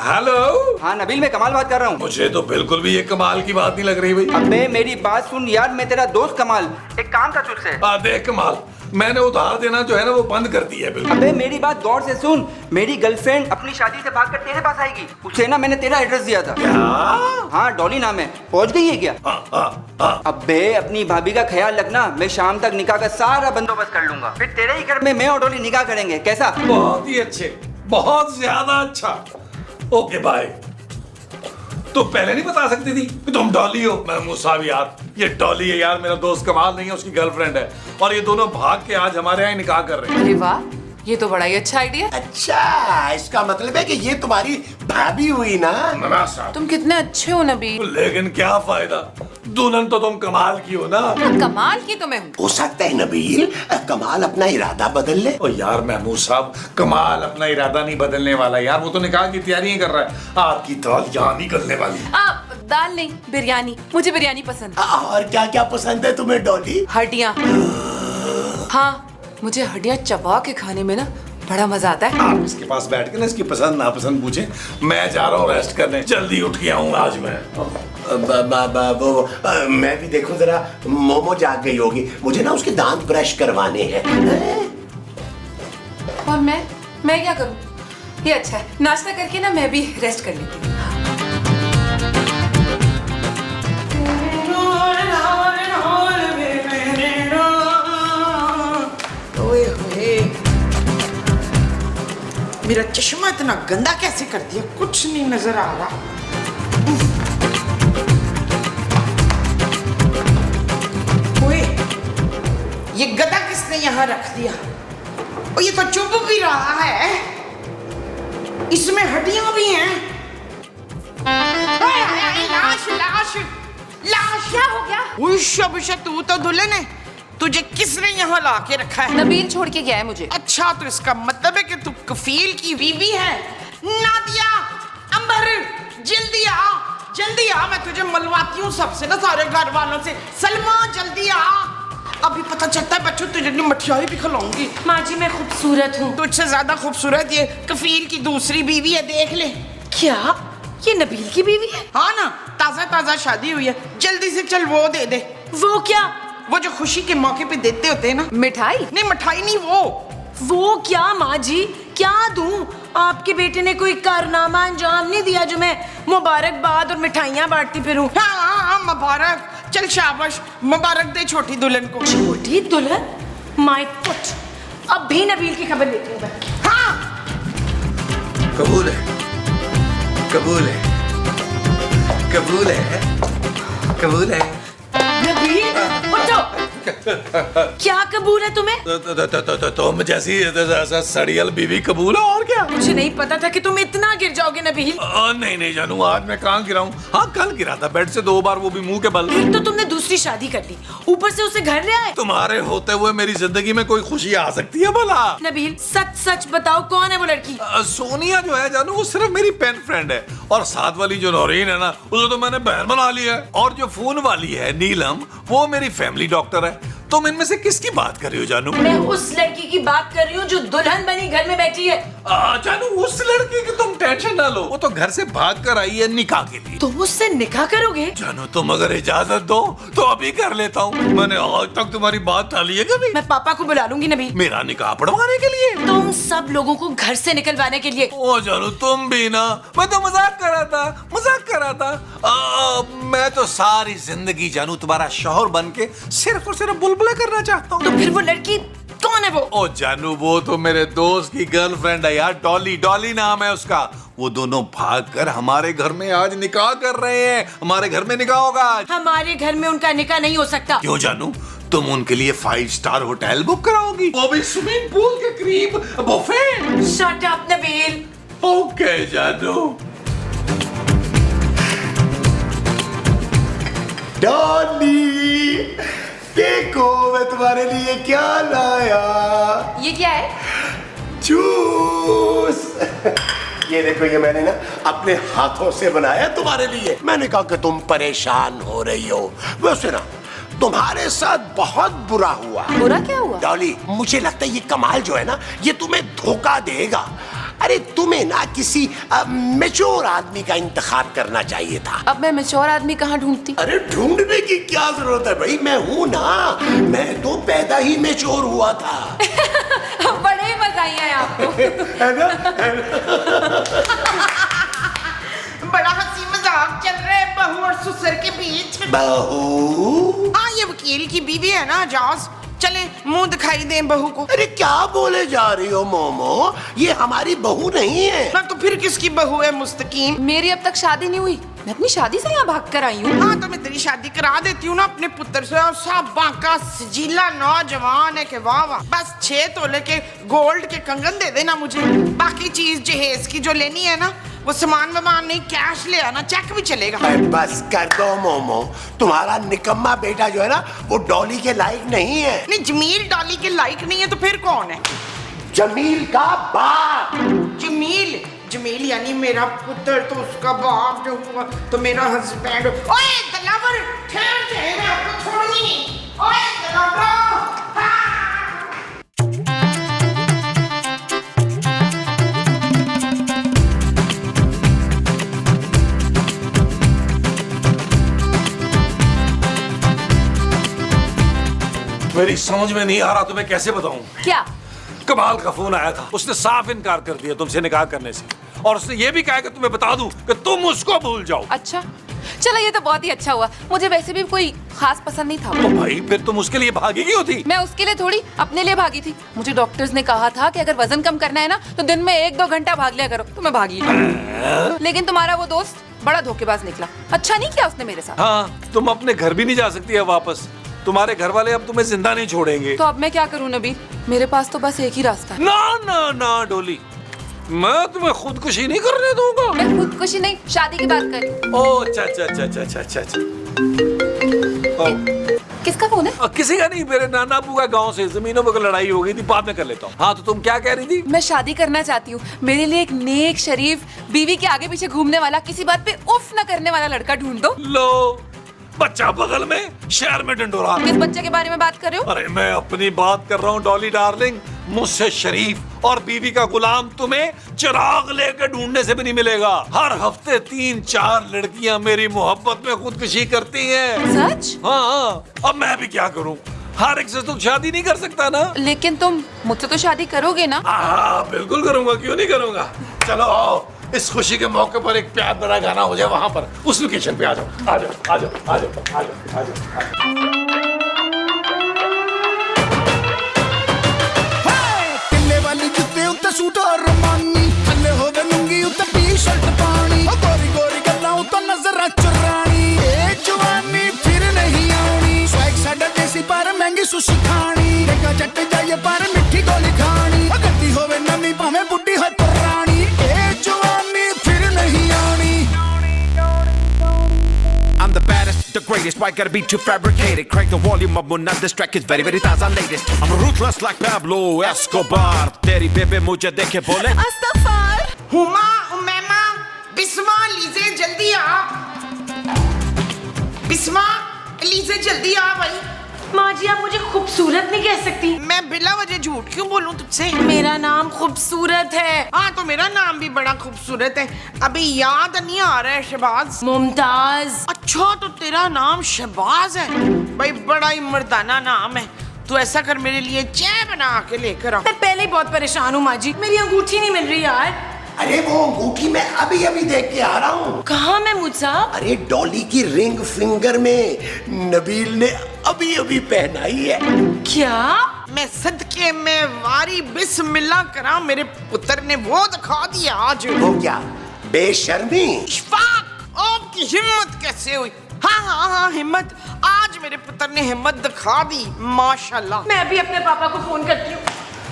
हेलो। हाँ नबील, मैं कमाल बात कर रहा हूँ। मुझे तो बिल्कुल भी ये कमाल की बात नहीं लग रही भाई। अबे मेरी बात सुन यार, मैं तेरा दोस्त कमाल, एक काम था तुझसे। देख कमाल, मैंने उधार देना जो है ना वो बंद कर दिया है बिल्कुल। अबे मेरी बात गौर से सुन, मेरी गर्लफ्रेंड अपनी शादी से भागकर तेरे पास आएगी। उसे ना मैंने तेरा एड्रेस दिया था। क्या? हाँ डॉली नाम है, पहुँच गई है क्या? अबे अपनी भाभी का ख्याल रखना, मैं शाम तक निकाह का सारा बंदोबस्त कर लूंगा, फिर तेरे ही घर में मैं और डॉली निकाह करेंगे, कैसा? बहुत ही अच्छे, बहुत ज्यादा अच्छा। Okay bye. तो पहले नहीं बता सकती थी कि तुम डॉली हो? महमूद साहब यार, ये डॉली है यार, मेरा दोस्त कमाल नहीं है, उसकी गर्लफ्रेंड है, और ये दोनों भाग के आज हमारे यहाँ निकाह कर रहे हैं। अरे वाह, ये तो बड़ा ही अच्छा आइडिया। अच्छा, इसका मतलब है कि ये तुम्हारी भाभी हुई ना? ना साहब, तुम कितने अच्छे हो नबील। लेकिन क्या फायदा, दुल्हन तो तुम कमाल की हो ना। कमाल की तो मैं हूँ। हो सकता है नबील कमाल अपना इरादा बदल ले। ओ यार महमूद साहब, कमाल अपना इरादा नहीं बदलने वाला यार, वो तो निकाह की तैयारी कर रहा है। आपकी दाल यहाँ निकलने वाली। दाल नहीं, बिरयानी, मुझे बिरयानी पसंद। और क्या क्या पसंद है तुम्हें डॉली? हड्डियाँ। हाँ, मुझे हड्डियाँ चबा के खाने में ना बड़ा मजा आता है। आप इसके पास बैठ के ना इसकी पसंद नापसंद पूछे, मैं जा रहा हूँ रेस्ट करने, जल्दी उठ गया हूँ आज मैं। मैं भी देखो जरा, मोमो जाग गई होगी, मुझे ना उसके दांत ब्रश करवाने हैं। और मैं क्या करूँ? ये अच्छा है, नाश्ता करके ना मैं भी रेस्ट कर लेती हूँ। मेरा चश्मा इतना गंदा कैसे कर दिया, कुछ नहीं नजर आ रहा। ओए, ये गधा किसने यहाँ रख दिया? और ये तो चुभ भी रहा है, इसमें हड्डियां भी हैं। लाश लाश लाश। क्या हो गया? उष्य तू तो दुल्हन है, तुझे किसने यहाँ ला के रखा है? नबील छोड़ के गया है मुझे। अच्छा, तो इसका मतलब है कि तू कफील की बीवी है। नादिया, अंबर, जल्दी आ, मैं तुझे मलवाती हूँ सबसे ना, सारे घर वालों से। सलमा जल्दी आ, अभी पता चलता है बच्चों तुझे मठियाई भी खिलाऊंगी। माँ जी मैं खूबसूरत हूँ। तुझसे ज्यादा खूबसूरत ये कफील की दूसरी बीवी है, देख ले। क्या ये नबील की बीवी है? हाँ ना, ताजा शादी हुई है। जल्दी से चल वो दे दे। वो क्या? वो जो खुशी के मौके पे देते होते हैं ना। मिठाई? नहीं मिठाई नहीं, वो क्या माँ जी, क्या दूं? आपके बेटे ने कोई कारनामा अंजाम नहीं दिया जो मैं मुबारकबाद और मिठाइयाँ बांटती फिरूं। हाँ, मुबारक। चल शाबाश, मुबारक दे छोटी दुल्हन को। छोटी दुल्हन? माय पुट, अब भी नबील की खबर लेती हूँ मैं। हाँ, कबूल है, कबूल है, कबूल है, कबूल है। नबील उठो। क्या कबूल है तुम्हें? तुम जैसी सड़ियल बीवी कबूल है, और क्या? मुझे नहीं पता था कि तुम इतना गिर जाओगे नबील। नहीं जानू, आज मैं कहाँ गिरा हूँ? हाँ, कल गिरा था बेड से 2 बार, वो भी मुंह के बल। एक तो तुमने दूसरी शादी कर ली, ऊपर से उसे घर ले आए। तुम्हारे होते हुए मेरी जिंदगी में कोई खुशी आ सकती है भला? नबील सच सच बताओ, कौन है वो लड़की? सोनिया जो है जानू, वो सिर्फ मेरी पेन फ्रेंड है, और साथ वाली जो नौरीन है ना, उसे तो मैंने बहन बना लिया है। और जो फोन वाली है नीलम, वो मेरी फैमिली डॉक्टर है। तुम इनमें से किसकी बात कर रही हो जानू? मैं उस लड़की की बात कर रही हूँ जो दुल्हन बनी घर में बैठी है। जानू, उस लड़की की तुम टेंशन ना लो, वो तो घर से भाग कर आई है निकाह के लिए। तुम उससे निकाह करोगे? जानू, तुम अगर इजाजत दो तो अभी कर लेता हूँ। मैंने आज तक तुम्हारी बात टाली है कभी? मैं पापा को बुला लूंगी नबील। मेरा निकाह पढ़वाने के लिए? तुम सब लोगों को घर से निकलवाने के लिए। ओ जानू, तुम भी ना, मैं तो मजाक कर रहा था। मैं तो सारी जिंदगी जानू तुम्हारा शौहर बन के सिर्फ और सिर्फ बुलबुला करना चाहता हूँ। तो फिर वो लड़की कौन है वो? ओ जानू, वो तो मेरे दोस्त की गर्लफ्रेंड है यार, डॉली नाम है उसका। वो दोनों भागकर हमारे घर में आज निकाह कर रहे हैं। हमारे घर में निकाह होगा आज। हमारे घर में उनका निकाह नहीं हो सकता। क्यों जानू? तुम उनके लिए 5 स्टार होटल बुक कराओगी, वो भी स्विमिंग पूल के करीब, buffet. Shut up Nabeel. Okay जानू। डॉली, देखो मैं तुम्हारे लिए क्या लाया। ये क्या है? जूस। ये देखो, ये मैंने ना अपने हाथों से बनाया तुम्हारे लिए। मैंने कहा कि तुम परेशान हो रही हो, वैसे ना तुम्हारे साथ बहुत बुरा हुआ। बुरा क्या हुआ? डॉली, मुझे लगता है ये कमाल जो है ना, ये तुम्हें धोखा देगा। अरे तुम्हें ना किसी मैच्योर आदमी का इंतखाब करना चाहिए था। अब मैं मैच्योर आदमी कहाँ ढूंढती? अरे ढूंढने की क्या जरूरत है भाई, मैं हूं ना। मैं तो पैदा ही मैच्योर हुआ था। बड़े ही मजाइया हैं आपको। है ना? बड़ा हंसी मजाक चल रहा है बहू और ससुर के बीच। बहू? हाँ, ये वकील की बीवी है ना जास। चले मुंह दिखाई दें बहू को। अरे क्या बोले जा रही हो मोमो, ये हमारी बहू नहीं है। ना तो फिर किसकी बहू है मुस्तकीम? मेरी अब तक शादी नहीं हुई, मैं अपनी शादी से यहाँ भाग कर आई हूँ। हाँ, तो मैं तेरी शादी करा देती हूँ ना अपने पुत्र से। और सब बांका सजीला नौजवान है कि वाह वाह। बस 6 तोले के गोल्ड के कंगन दे देना मुझे। बाकी चीज जहेज की जो लेनी है ना, वो सामान वामान नहीं, कैश ले आना, चेक भी चलेगा। बस कर दो मोमो, तुम्हारा निकम्मा बेटा जो है ना, वो डॉली के लायक नहीं है। नहीं, जमील डॉली के लायक नहीं है तो फिर कौन है? जमील का बाप। जमील यानी मेरा पुत्र, तो उसका बाप जो हुआ तो मेरा हस्बैंड। ओए दलावर, ठहर जा, मैं आपको छोड़ूंगी नहीं। ओए दलावर। मेरी समझ में नहीं आ रहा, तुम्हें कैसे बताऊं? क्या? कमाल का फोन आया था, उसने साफ इनकार कर दिया तुमसे निकाह करने से, और उसने ये भी कहा कि तुम्हें बता दूं कि तुम उसको भूल जाओ। अच्छा, चलो ये तो बहुत ही अच्छा हुआ। मुझे वैसे भी कोई खास पसंद नहीं था। तो भाई फिर तुम उसके लिए भागी क्यों थी? मैं उसके लिए थोड़ी, अपने लिए भागी थी। मुझे डॉक्टर्स ने कहा था कि अगर वजन कम करना है ना, तो दिन में 1-2 घंटा भाग लिया करो। तो मैं भागी। लेकिन तुम्हारा वो दोस्त बड़ा धोखेबाज निकला। अच्छा नहीं किया उसने मेरे साथ। हाँ, तुम अपने घर भी नहीं जा सकती है वापस। तुम्हारे घर वाले अब तुम्हें जिंदा नहीं छोड़ेंगे। तो अब मैं क्या करूं नबील? मेरे पास तो बस एक ही रास्ता है। ना ना ना डोली, मैं तुम्हें खुदकुशी नहीं करने दूंगा। मैं खुदकुशी नहीं, शादी की बात कर रही हूं। ओ अच्छा अच्छा अच्छा अच्छा अच्छा अच्छा अच्छा। किसका फोन है? किसी का नहीं, मेरे नाना अबू का गांव से जमीनों पर लड़ाई हो गई थी, बाद में कर लेता हूँ। हाँ तो तुम क्या कह रही थी? मैं शादी करना चाहती हूँ। मेरे लिए एक नेक शरीफ बीवी के आगे पीछे घूमने वाला, किसी बात पे उफ न करने वाला लड़का ढूंढ दो। लो, बच्चा बगल में, शहर में डंडोरा। किस बच्चे के बारे में बात कर रहे हो? अरे मैं अपनी बात कर रहा हूँ डॉली डार्लिंग। मुझसे शरीफ और बीवी का गुलाम तुम्हें चिराग लेकर ढूंढने से भी नहीं मिलेगा। हर हफ्ते 3-4 लड़कियां मेरी मोहब्बत में खुदकुशी करती हैं। सच? हाँ, अब मैं भी क्या करूँ? हर एक से तुम शादी नहीं कर सकता ना। लेकिन तुम मुझसे तो शादी करोगे ना? हाँ बिल्कुल करूंगा, क्यों नहीं करूंगा। चलो आओ, इस खुशी के मौके पर एक प्यार भरा गाना हो जाए वहां पर, उस लोकेशन पे आ जाओ आ जाओ आ जाओ आ जाओ आ जाओ आ जाओ। किले वाली जुत्ते उत्ते सूट और रमानी, थल्ले होवे लुंगी उत्ते टी-शर्ट पानी, गोरी गोरी गल्लां उत्ते नजरां चुरानी, ए जवानी फिर नहीं आनी, स्वैग साडा देसी पर महंगी सुशी खानी, देखा चट जाइए पर मिठी गोली खानी, गद्दी होवे नमी भाਵੇਂ बुड्ढी हो पुरानी, ए जवानी फिर नहीं आनी। I'm the baddest, the greatest, why gotta be too fabricated? Crank the volume up when this track is very, very taza latest. I'm ruthless like Pablo Escobar. तेरी बेबे मुझे देखे बोले हुमा, उमैमा, बिस्मा, लीजे जल्दी आ। बिस्मा, लीजे जल्दी आ भाई। माँ जी आप मुझे खूबसूरत नहीं कह सकती। मैं बिला वजह झूठ क्यों बोलूं तुझसे? मेरा नाम खूबसूरत है। हाँ तो मेरा नाम भी बड़ा खूबसूरत है, अभी याद नहीं आ रहा है। शहबाज, मुमताज। अच्छा तो तेरा नाम शहबाज है भाई, बड़ा ही मर्दाना नाम है। तू ऐसा कर, मेरे लिए चाय बना के लेकर आ। मैं पहले ही बहुत परेशान हूँ माँ जी, मेरी अंगूठी नहीं मिल रही यार। अरे वो अंगूठी मैं अभी अभी देख के आ रहा हूँ। कहाँ मैं मुझसा? अरे डॉली की रिंग फिंगर में नबील ने अभी अभी पहनाई है। क्या? मैं सदके में वारी बिस्मिल्लाह करा, मेरे पुत्र ने वो दिखा दिया आज। वो क्या बेशर्मी? इशफाक, आपकी हिम्मत कैसे हुई? हाँ हाँ हाँ हिम्मत, आज मेरे पुत्र ने हिम्मत दिखा दी माशाल्लाह। मैं भी अपने पापा को फोन करती हूँ।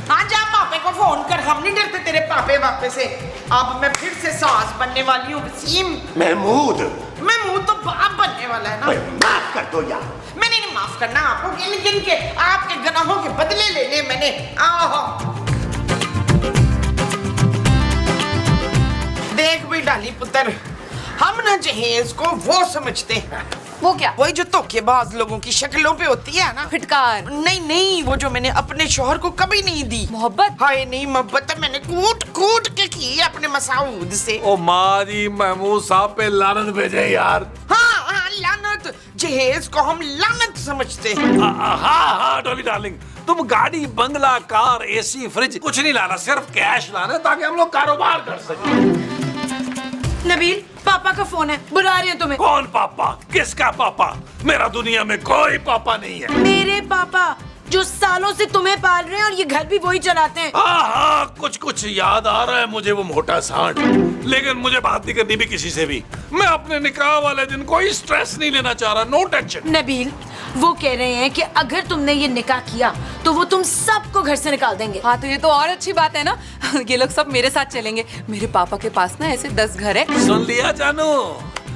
हाँ जा पापे को फोन कर, हम नहीं डरते तेरे पापे वापे से। अब मैं फिर से सास बनने वाली हूँ वसीम। महमूद, महमूद तो बाप बनने वाला है ना। माफ कर दो यार। मैंने नहीं माफ करना आपको, गिन गिन के आपके गुनाहों के बदले लेने मैंने। देख भी डाली पुत्र, हम ना जहेज को वो समझते हैं। वो क्या? वही जो धोखेबाज लोगों की शक्लों पे होती है ना, फिटकार। नहीं नहीं, वो जो मैंने अपने शोहर को कभी नहीं दी। मोहब्बत? हाय नहीं, मोहब्बत मैंने कूट कूट के की अपने मसाऊद से। ओ माँ जी, महमूद साहब पे लानत भेजे यार। हाँ हाँ लानत, जहेज को हम लानत समझते हैं। हाँ हाँ डॉली डार्लिंग, तुम गाड़ी, बंगला, कार, एसी, फ्रिज कुछ नहीं लाना, सिर्फ कैश लाना ताकि हम लोग कारोबार कर सकें। नबील, पापा का फोन है, बुला रहे हैं तुम्हें। कौन पापा? किसका पापा? मेरा दुनिया में कोई पापा नहीं है। मेरे पापा जो सालों से तुम्हें पाल रहे हैं और ये घर भी वही चलाते हैं। हाँ हाँ कुछ कुछ याद आ रहा है मुझे वो मोटा सांड, लेकिन मुझे बात नहीं करनी भी किसी से भी। मैं अपने निकाह वाले दिन कोई स्ट्रेस नहीं लेना चाह रहा, नो टेंशन। नबील, वो कह रहे हैं कि अगर तुमने ये निकाह किया तो वो तुम सबको घर से निकाल देंगे। हाँ तो ये तो और अच्छी बात है ना। ये लोग सब मेरे साथ चलेंगे। मेरे पापा के पास ना ऐसे 10 घर है। सुन लिया जानू,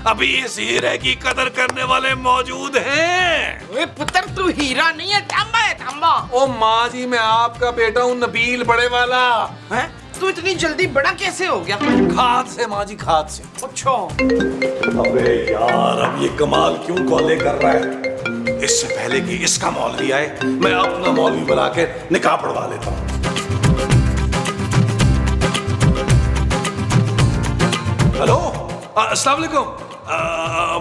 अभी इस हीरे की कदर करने वाले मौजूद हैं। ओए पुत्र, तू हीरा नहीं है, तांबा है, तांबा। ओ माँ जी, मैं आपका बेटा हूँ नबील बड़े वाला। हैं? तू इतनी जल्दी बड़ा कैसे हो गया? खाद से माँ जी, खाद से। अच्छा। अबे यार, अब ये कमाल क्यों कॉले कर रहा है? इससे पहले कि इसका मौलवी आए, मैं अपना मौलवी बुला के निकाह पढ़वा लेता हूँ। हेलो, अस्सलाम वालेकुम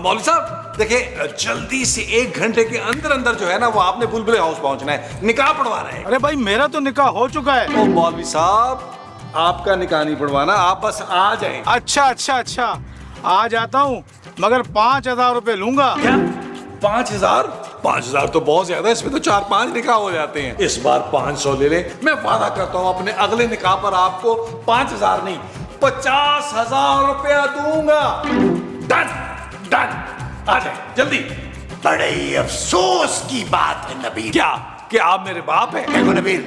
मौलवी साहब। देखिए, जल्दी से 1 घंटे के अंदर अंदर जो है ना, वो आपने बुलबुले हाउस पहुंचना है, निकाह पढ़वाना है। अरे भाई, मेरा तो निकाह हो चुका है। ओ मौलवी साहब, आपका निकाह नहीं पढ़वाना, आप बस आ जाएं। अच्छा अच्छा अच्छा, आ जाता हूँ, मगर 5,000 रुपए लूंगा। क्या 5,000? 5,000 तो बहुत ज्यादा है, इसमें तो 4-5 निकाह हो जाते हैं। इस बार 500 ले लें, मैं वादा करता हूँ अपने अगले निकाह पर आपको 5,000 नहीं 50,000 रुपया दूंगा। डन डन, आ जाए जल्दी। बड़े ही अफसोस की बात है नबील। क्या आप मेरे बाप हैं? देखो नबील,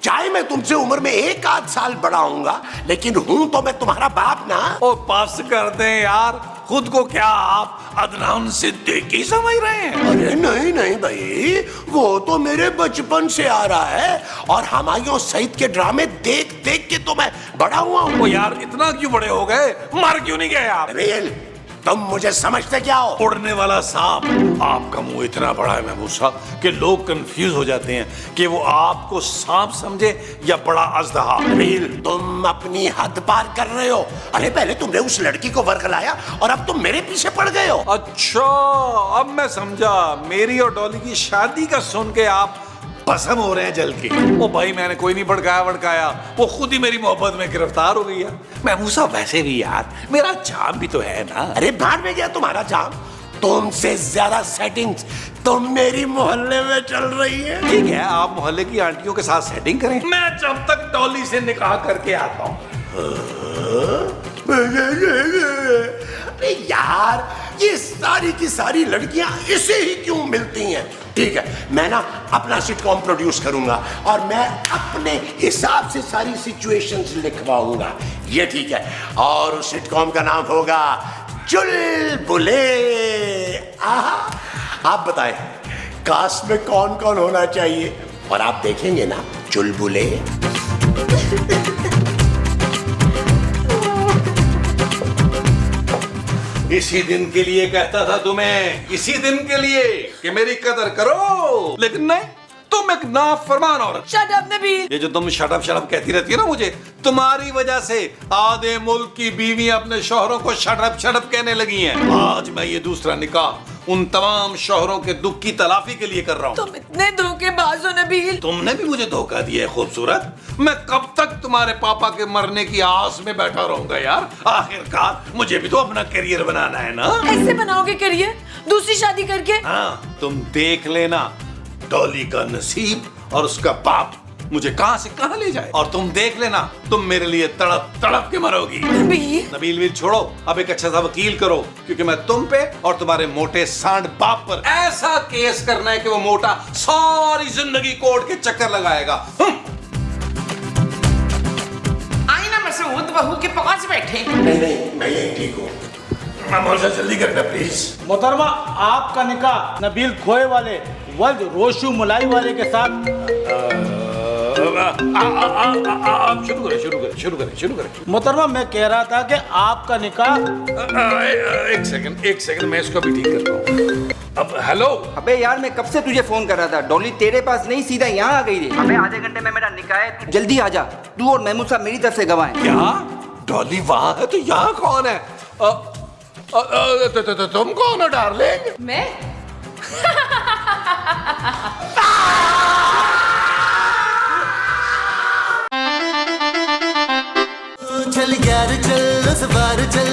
चाहे मैं तुमसे उम्र में 1 आध साल बड़ा हूंगा, लेकिन हूं तो मैं तुम्हारा बाप ना। ओ पास कर दे यार, खुद को क्या आप अदनान सिद्दीकी समझ रहे हैं? अरे नहीं नहीं भाई, वो तो मेरे बचपन से आ रहा है और हुमायूं सईद के ड्रामे देख देख के तो मैं बड़ा हुआ हूँ। ओ यार इतना क्यों बड़े हो गए, मर क्यों नहीं गए आप? नबील, तुम मुझे समझते क्या हो? उड़ने वाला सांप। आपका मुंह इतना बड़ा है महमूद साहब कि लोग कंफ्यूज हो जाते हैं कि वो आपको सांप समझे या बड़ा अजदहा। नबील, तुम अपनी हद पार कर रहे हो। अरे पहले तुमने उस लड़की को वर्गलाया और अब तुम मेरे पीछे पड़ गए हो। अच्छा अब मैं समझा, मेरी और डॉली की शादी का सुन के आप भस्म हो रहे हैं जल के। ओ भाई मैंने कोई नहीं भड़काया, वो खुद ही मेरी मोहब्बत में गिरफ्तार हो गई है। महमूद साहब वैसे भी यार मेरा जाम भी तो है ना। अरे भाड़ में गया तुम्हारा जाम, तुमसे ज्यादा सेटिंग्स तो मेरी मोहल्ले में चल रही है। ठीक है, आप मोहल्ले की आंटियों के साथ सेटिंग करें, मैं जब तक डॉली से निकाह करके आता हूँ। अरे यार, ये सारी की सारी लड़कियां इसे ही क्यों मिलती हैं? ठीक है, मैं ना अपना सिटकॉम प्रोड्यूस करूंगा और मैं अपने हिसाब से सारी सिचुएशंस लिखवाऊंगा। ये ठीक है, और उस सिटकॉम का नाम होगा चुलबुले। आहा, आप बताएं कास्ट में कौन कौन होना चाहिए? और आप देखेंगे ना चुलबुले। इसी दिन के लिए कहता था तुम्हें, इसी दिन के लिए कि मेरी कदर करो, लेकिन नहीं, तुम एक नाफरमान औरत। Shut up Nabeel. ये जो तुम शट अप कहती रहती है ना मुझे, तुम्हारी वजह से आधे मुल्क की बीवियां अपने शौहरों को शट अप कहने लगी हैं। आज मैं ये दूसरा निकाह उन तमाम शौहरों के दुख की तलाफी के लिए कर रहा हूँ। तुम इतने धोखेबाज हो नबील। तुमने भी मुझे धोखा दिया है खूबसूरत। मैं कब तक तुम्हारे पापा के मरने की आस में बैठा रहूंगा यार? आखिरकार मुझे भी तो अपना करियर बनाना है ना। ऐसे बनाओगे करियर दूसरी शादी करके? हाँ, तुम देख लेना डॉली का नसीब और उसका बाप मुझे कहां से कहां ले जाए, और तुम देख लेना तुम मेरे लिए तड़प तड़प के मरोगी। नबील छोड़ो, अब एक अच्छा सा वकील करो, क्योंकि मैं तुम पे और तुम्हारे मोटे सांड बाप पर ऐसा केस करना है कि वो मोटा सारी जिंदगी कोर्ट के चक्कर लगाएगा। आई ना मसूद बहू के पास बैठे। नहीं, मैं यही ठीक हूँ। जल्दी करना प्लीज। मोहतरमा, आपका निकाह नबील खोए वाले वल्द रोशू मुलाई वाले के साथ। आप शुरू करें। मोहतरमा, मैं कह रहा था कि आपका निकाह। एक सेकंड मैं इसको भी ठीक करता हूँ। अब हेलो। अबे यार, मैं कब से तुझे फोन कर रहा था, डॉली तेरे पास नहीं सीधा यहाँ आ गई रे। अबे आधे घंटे में मेरा निकाह है, तू जल्दी आ जा। तू और महमूद साहब मेरी तरफ से गवाह हैं। क्या डॉली वहां है तो यहाँ कौन है? तुम कौन हो डार्लिंग? मैं चल यार चल, उस बार चल,